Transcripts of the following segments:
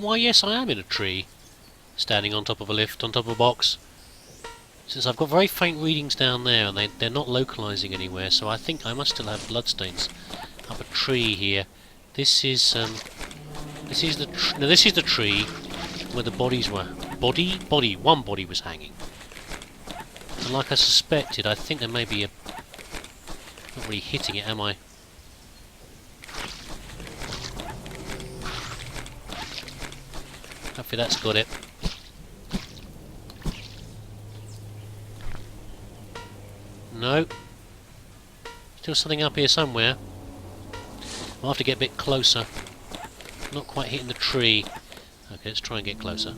Why, yes, I am in a tree. Standing on top of a lift, on top of a box. Since I've got very faint readings down there, and they're not localising anywhere, so I think I must still have bloodstains up a tree here. This is the tree where the bodies were. One body was hanging. And like I suspected, I think there may be a... Not really hitting it, am I? Hopefully that's got it. No. Still something up here somewhere. I'll have to get a bit closer. Not quite hitting the tree. Okay, let's try and get closer.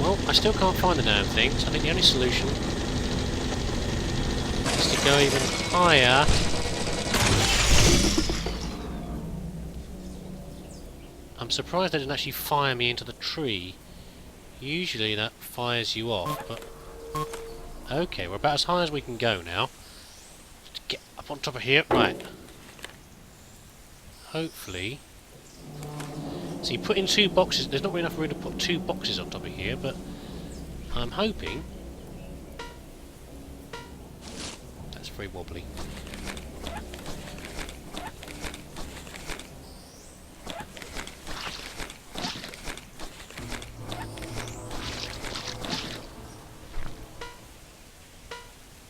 Well, I still can't find the damn thing, so I think the only solution is to go even higher. I'm surprised they didn't actually fire me into the tree. Usually that fires you off, but... Okay, we're about as high as we can go now. Let's get up on top of here. Right. Hopefully... So you put in 2 boxes. There's not really enough room to put 2 boxes on top of here, but I'm hoping... That's very wobbly.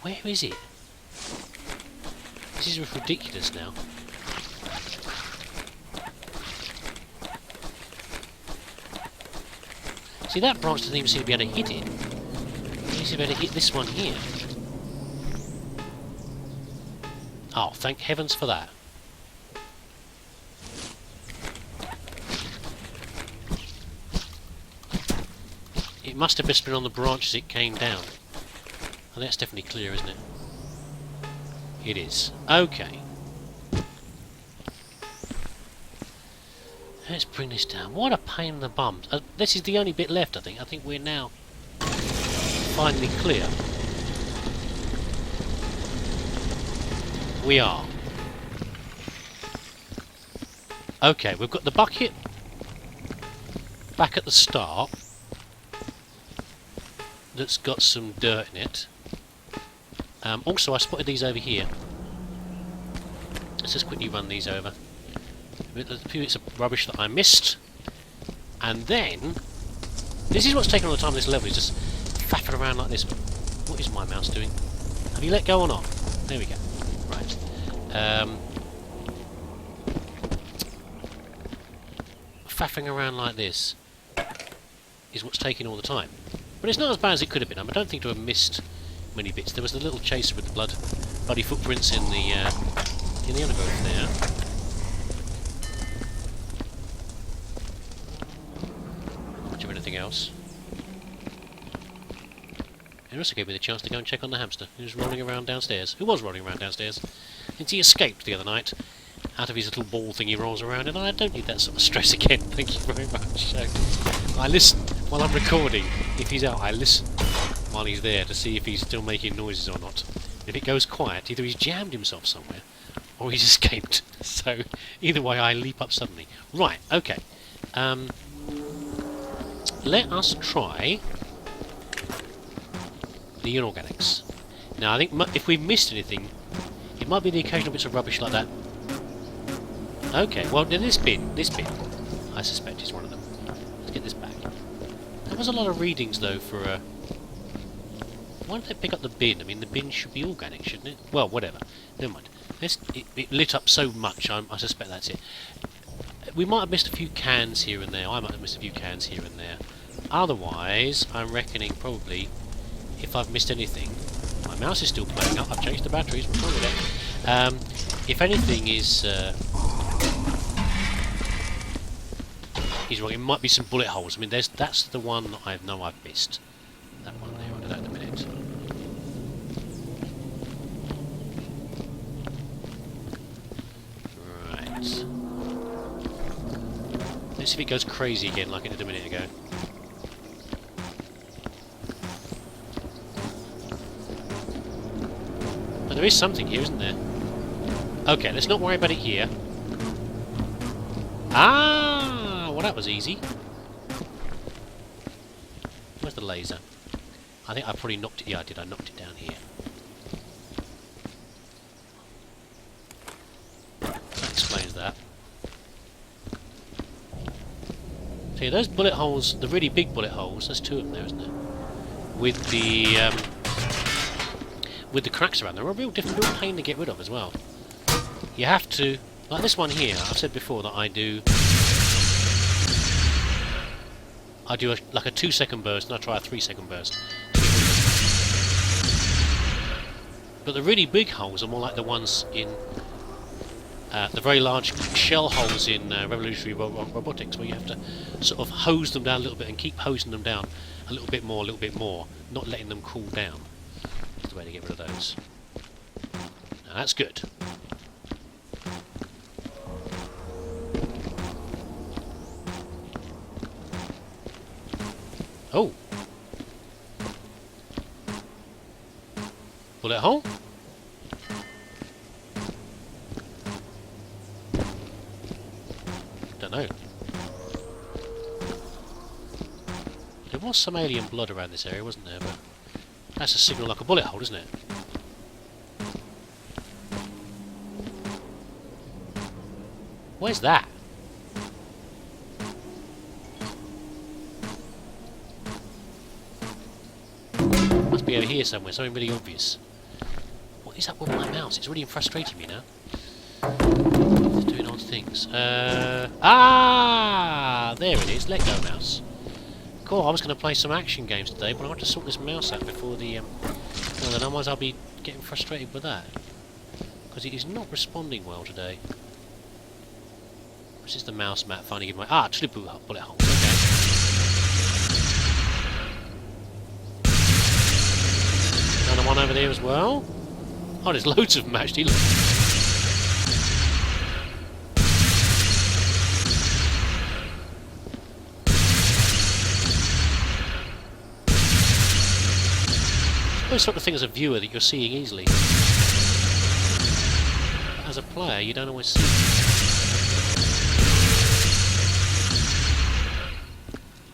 Where is it? This is ridiculous now. See, that branch doesn't even seem to be able to hit it. It needs to be able to hit this one here. Oh, thank heavens for that. It must have just been on the branch as it came down. And that's definitely clear, isn't it? It is. Okay. Let's bring this down. What a pain in the bum. This is the only bit left, I think. I think we're now finally clear. We are. Okay, we've got the bucket back at the start that's got some dirt in it. Also, I spotted these over here. Let's just quickly run these over. A few bits of rubbish that I missed. And then... This is what's taking all the time on this level, is just faffing around like this. What is my mouse doing? Have you let go or not? There we go. Right. Faffing around like this is what's taking all the time. But it's not as bad as it could have been. I don't think to have missed many bits. There was a little chaser with the bloody footprints in the undergrowth there. Much of anything else. It also gave me the chance to go and check on the hamster, who was rolling around downstairs. Who was rolling around downstairs? Since he escaped the other night, out of his little ball thing he rolls around, and I don't need that sort of stress again. Thank you very much. So, I listen while I'm recording. If he's out, I listen while he's there to see if he's still making noises or not. If it goes quiet, either he's jammed himself somewhere or he's escaped. So either way, I leap up suddenly. Right, okay. Let us try the inorganics. Now, I think if we've missed anything, it might be the occasional bits of rubbish like that. Okay, well, this bin, I suspect is one of them. Let's get this back. There was a lot of readings, though, for a... Why did they pick up the bin? I mean, the bin should be organic, shouldn't it? Well, whatever. Never mind. It lit up so much, I suspect that's it. We might have missed a few cans here and there. I might have missed a few cans here and there. Otherwise, I'm reckoning probably, if I've missed anything... My mouse is still playing up. I've changed the batteries. What's wrong with it? If anything is wrong, it might be some bullet holes. I mean, that's the one that I know I've missed. That one there. I'll do that in a minute. Right. Let's see if it goes crazy again like it did a minute ago. But there is something here, isn't there? Okay, let's not worry about it here. Ah, well that was easy. Where's the laser? I think I probably knocked it. Yeah, I did. I knocked it down here. That explains that. So yeah, those bullet holes, the really big bullet holes, there's two of them there, isn't there? With the cracks around them, are a real pain to get rid of as well. You have to, like this one here. I've said before that I do like a 2-second burst, and I try a 3-second burst. But the really big holes are more like the ones in the very large shell holes in revolutionary robotics, where you have to sort of hose them down a little bit and keep hosing them down a little bit more, not letting them cool down. That's the way to get rid of those. Now that's good. Oh! Bullet hole? Don't know. There was some alien blood around this area, wasn't there? But that's a signal like a bullet hole, isn't it? Where's that? Must be over here somewhere, something really obvious. What is up with my mouse? It's really frustrating me now. It's doing odd things. There it is. Let go, mouse. Cool, I was going to play some action games today, but I want to sort this mouse out before the... well, then otherwise I'll be getting frustrated with that. Because it is not responding well today. This is the mouse mat finally giving my... actually bullet holes, okay. Another one over there as well. Oh, there's loads of them actually. Look. Those sort of things as a viewer that you're seeing easily. But as a player, you don't always see them.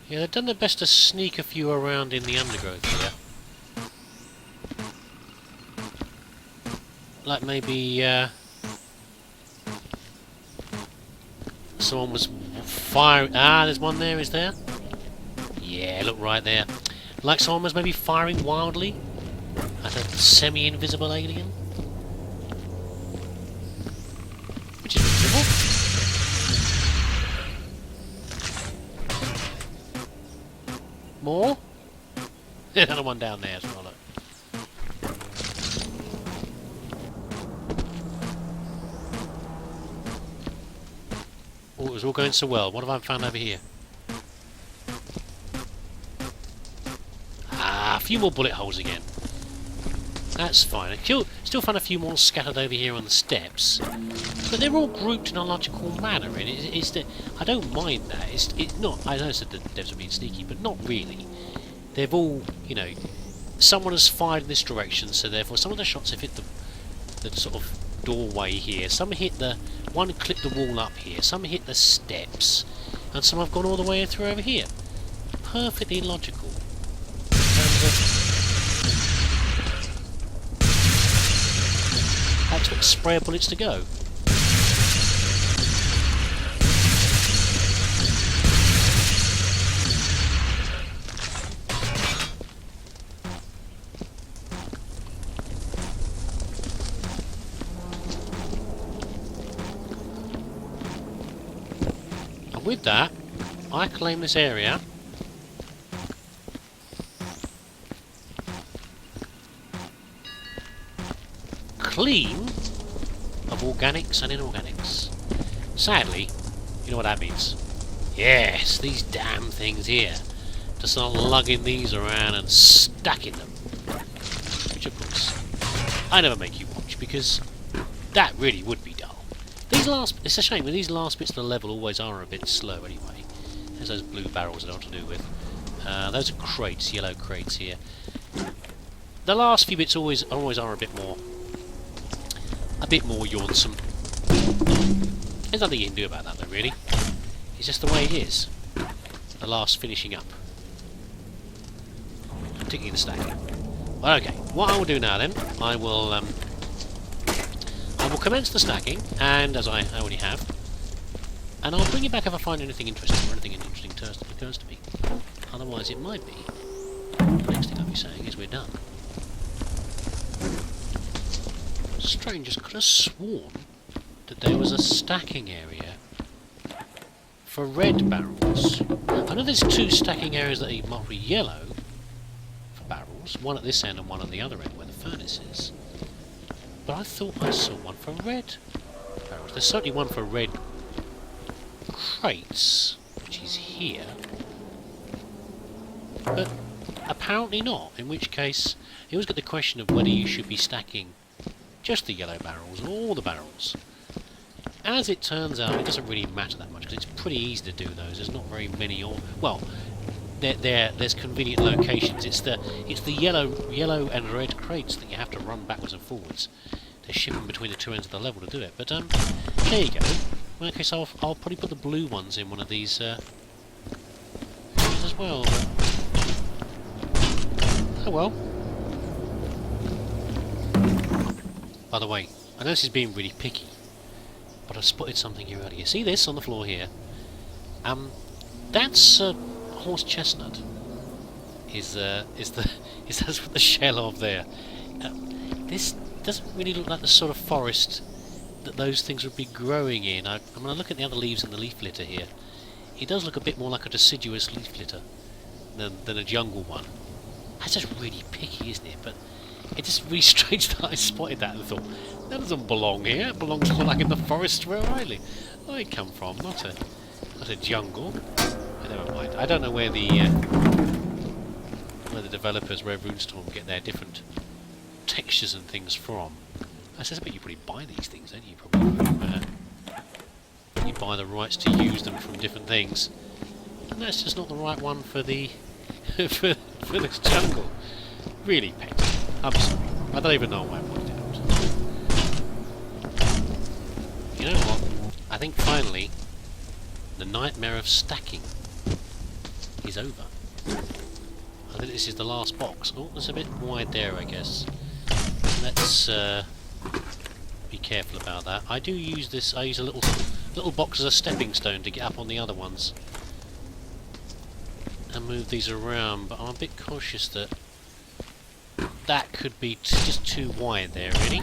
Yeah, they've done their best to sneak a few around in the undergrowth here. Like maybe someone was firing. There's one there, is there? Yeah, look right there. Like someone was maybe firing wildly at a semi-invisible alien. Which is reasonable. More? Another one down there as well, look. Oh, it was all going so well. What have I found over here? A few more bullet holes again. That's fine. I still found a few more scattered over here on the steps, but they're all grouped in a logical manner. And I don't mind that. It's not. I know that the devs are being sneaky, but not really. They've all, you know, someone has fired in this direction, so therefore some of the shots have hit the sort of doorway here. Some hit one clipped the wall up here. Some hit the steps, and some have gone all the way through over here. Perfectly logical. I expect sprayer bullets to go. And with that, I claim this area clean of organics and inorganics. Sadly, you know what that means. Yes, these damn things here. To start lugging these around and stacking them. Which of course, I never make you watch, because that really would be dull. It's a shame, but these last bits of the level always are a bit slow anyway. There's those blue barrels I don't know what to do with. Those are crates, yellow crates here. The last few bits always are a bit more yawnsome. There's nothing you can do about that though, really. It's just the way it is. The last finishing up. Particularly the stacking. Well, okay, what I will do now then, I will commence the stacking, and as I already have, and I'll bring you back if I find anything interesting, or anything interesting occurs to me. Otherwise it might be, the next thing I'll be saying is we're done. Strange, I could have sworn that there was a stacking area for red barrels. I know there's two stacking areas that are marked with yellow for barrels, one at this end and one at the other end where the furnace is. But I thought I saw one for red barrels. There's certainly one for red crates, which is here. But apparently not, in which case you always get the question of whether you should be stacking just the yellow barrels or all the barrels. As it turns out, it doesn't really matter that much, because it's pretty easy to do those. There's not very many, or well, there's convenient locations. It's the yellow and red crates that you have to run backwards and forwards to ship them between the two ends of the level to do it. But there you go. Well, okay, so I'll probably put the blue ones in one of these as well. But oh well. By the way, I know this is being really picky, but I spotted something here earlier. See this on the floor here? That's horse chestnut. Is that's what the shell of there? This doesn't really look like the sort of forest that those things would be growing in. I'm going to look at the other leaves in the leaf litter here. It does look a bit more like a deciduous leaf litter than a jungle one. That's just really picky, isn't it? But it's just really strange that I spotted that and thought, that doesn't belong here. It belongs more like in the forest where I come from, not a jungle. But never mind. I don't know where the developers, where Runestorm, get their different textures and things from. I suspect you probably buy these things, don't you? Probably you buy the rights to use them from different things, and that's just not the right one for the for this jungle. Really petty. I'm sorry. I don't even know why I pointed it out. You know what? I think finally the nightmare of stacking is over. I think this is the last box. Oh, it's a bit wide there, I guess. Let's be careful about that. I do use this. I use a little box as a stepping stone to get up on the other ones and move these around. But I'm a bit cautious that that could be just too wide there, really.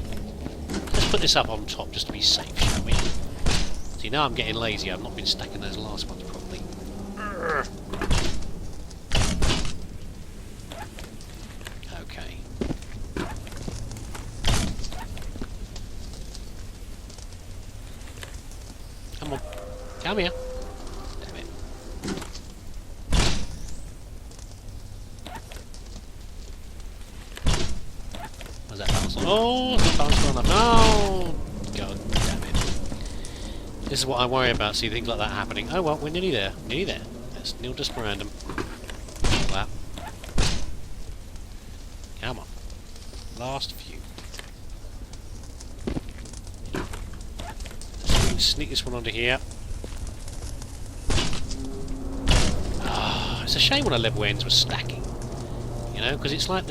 Let's put this up on top just to be safe, shall we? See, now I'm getting lazy. I've not been stacking those last ones properly. Okay. Come on. Come here. Damn it. Was that bounce on? Oh, it's not bounced on enough. No! God damn it. This is what I worry about, see things like that happening. Oh well, we're nearly there. Nearly there. Let's nil just random. Like that. Come on. Last few. Sneak this one onto here. It's a shame when a level ends with stacking, you know, because it's like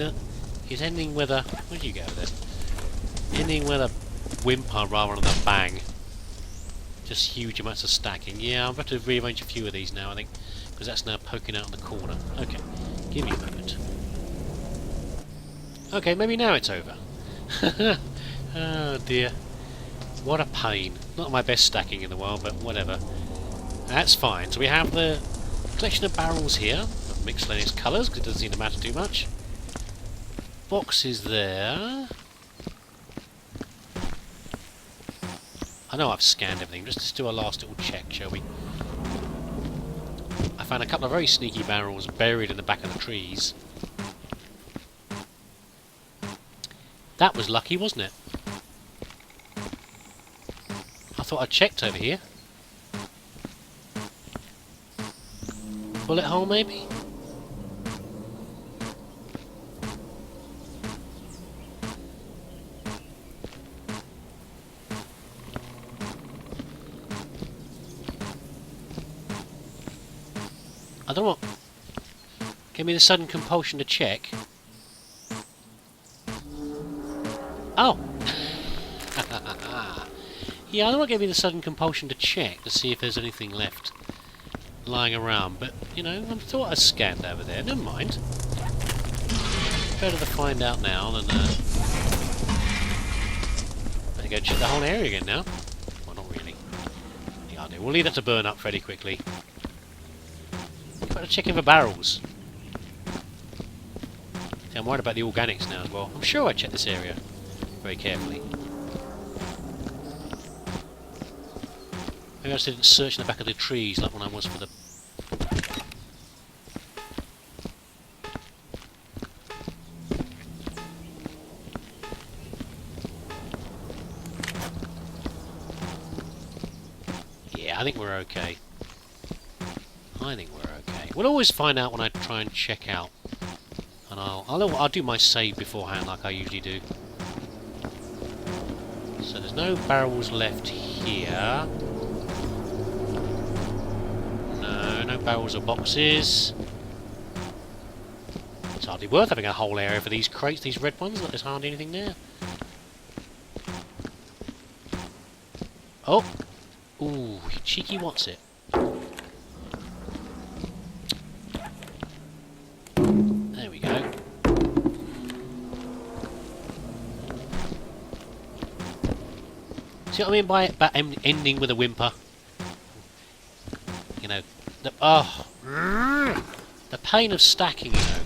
it's ending with a, where'd you go then? Ending with a whimper rather than a bang. Just huge amounts of stacking. Yeah, I'll have to rearrange a few of these now, I think, because that's now poking out in the corner. Okay, give me a moment. Okay, maybe now it's over. Oh dear. What a pain. Not my best stacking in the world, but whatever. That's fine. So we have the collection of barrels here, of miscellaneous colours, because it doesn't seem to matter too much. Boxes there. I know I've scanned everything, just to do a last little check, shall we? I found a couple of very sneaky barrels buried in the back of the trees. That was lucky, wasn't it? I thought I checked over here. Bullet hole, maybe? don't know what... Give me the sudden compulsion to check. Oh! Yeah, I don't want to give me the sudden compulsion to check to see if there's anything left lying around, but, you know, I thought I scanned over there. Never mind. Better to find out now than, better go check the whole area again now. Well, not really. Yeah, I do. We'll leave that to burn up fairly quickly. Better check in for barrels. See, I'm worried about the organics now as well. I'm sure I checked this area very carefully. Maybe I just didn't search in the back of the trees like when I was for the... Yeah, I think we're okay. I think we're okay. We'll always find out when I try and check out. And I'll do my save beforehand like I usually do. So there's no barrels left here. No barrels or boxes. It's hardly worth having a whole area for these crates, these red ones. There's hardly anything there. Oh! Ooh, cheeky what's it? There we go. See what I mean by ending with a whimper? You know, the pain of stacking, you know.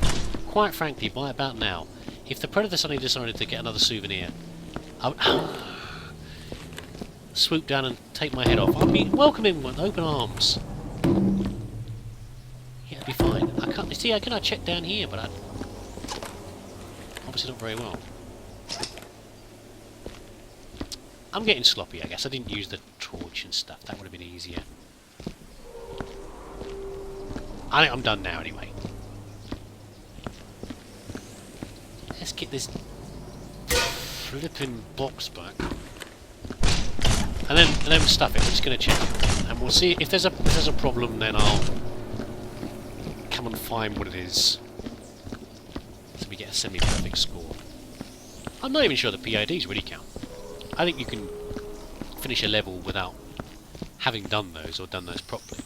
Quite frankly, by about now, if the Predator suddenly decided to get another souvenir, I would swoop down and take my head off. I'd be welcoming with open arms. Yeah, it'd be fine. I can't see. I can check down here, but I obviously not very well. I'm getting sloppy, I guess. I didn't use the torch and stuff. That would have been easier. I think I'm done now, anyway. Let's get this flipping box back, and then stuff it. I'm just going to check, and we'll see if there's a problem. Then I'll come and find what it is, so we get a semi-perfect score. I'm not even sure the PIDs really count. I think you can finish a level without having done those or done those properly.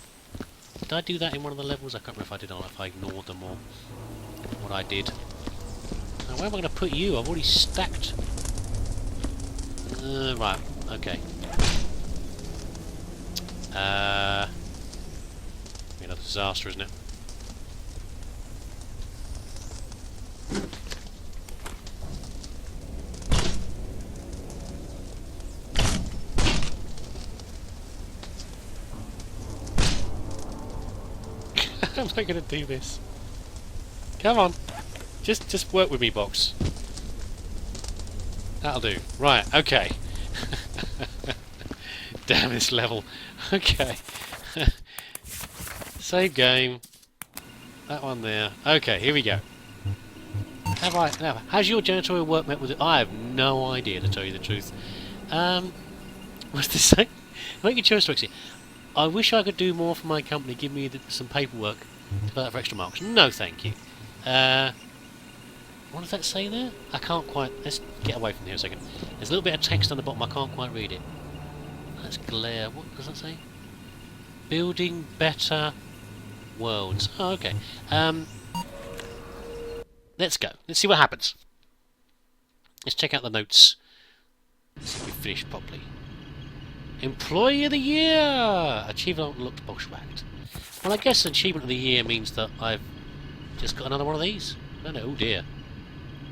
Did I do that in one of the levels? I can't remember if I did or if I ignored them or what I did. Now, where am I going to put you? I've already stacked. Right, okay. Be another disaster, isn't it? How am I going to do this? Come on. Just work with me, box. That'll do. Right, okay. Damn this level. Okay. Save game. That one there. Okay, here we go. How's your janitorial work met with it? I have no idea, to tell you the truth. What's this say? Make your choice, Trixie. I wish I could do more for my company. Give me some paperwork to fill out for extra marks. No, thank you. What does that say there? I can't quite... Let's get away from here a second. There's a little bit of text on the bottom. I can't quite read it. That's glare. What does that say? Building better worlds. Oh, okay. Let's go. Let's see what happens. Let's check out the notes. Let's see if we finished properly. Employee of the Year! Achievement unlocked bushwhacked. Well, I guess Achievement of the Year means that I've just got another one of these. No, oh dear.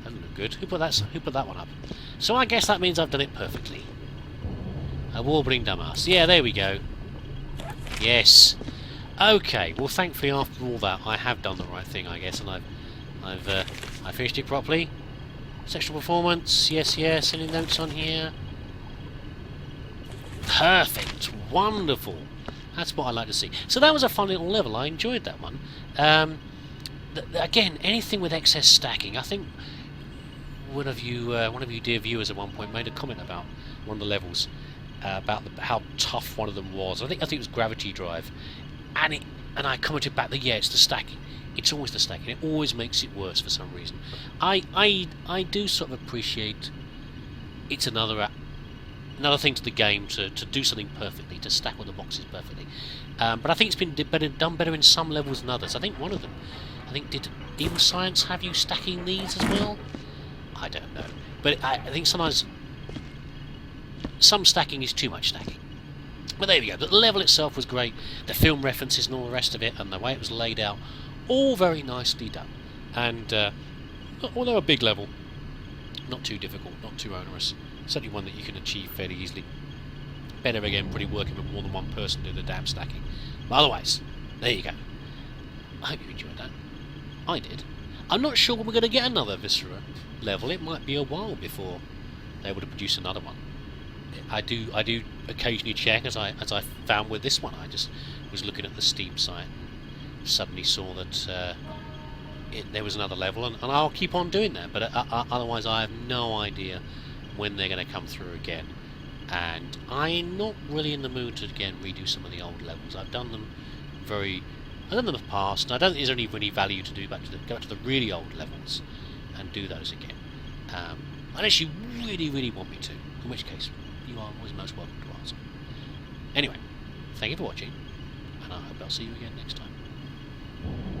That doesn't look good. Who put that one up? So I guess that means I've done it perfectly. A warbling dumbass. Yeah, there we go. Yes. Okay. Well, thankfully, after all that, I have done the right thing, I guess, and I finished it properly. Sexual performance. Yes, yes. Any notes on here? Perfect. Wonderful. That's what I like to see. So that was a fun little level. I enjoyed that one. Again, anything with excess stacking. I think one of you dear viewers at one point made a comment about one of the levels, about how tough one of them was. I think it was Gravity Drive, and and I commented back that yeah, it's the stacking. It's always the stacking. It always makes it worse for some reason. I do sort of appreciate it's another thing to the game to do something perfectly, to stack all the boxes perfectly. But I think it's been done better in some levels than others. I think one of them, did Even Science have you stacking these as well? I don't know. But I think sometimes some stacking is too much stacking. But there we go. The level itself was great. The film references and all the rest of it, and the way it was laid out, all very nicely done. And although a big level, not too difficult, not too onerous. Certainly one that you can achieve fairly easily. Better again, probably working with more than one person doing the damn stacking. But otherwise, there you go. I hope you enjoyed that. I did. I'm not sure when we're going to get another Viscera level. It might be a while before they're able to produce another one. I do occasionally check, as I found with this one. I just was looking at the Steam site and suddenly saw that there was another level, and I'll keep on doing that. But otherwise, I have no idea when they're going to come through again. And I'm not really in the mood to again redo some of the old levels. I've done them in the past, and I don't think there's any really value to go back to the really old levels and do those again. Unless you really want me to, in which case you are always most welcome to ask. Anyway, thank you for watching, and I hope I'll see you again next time.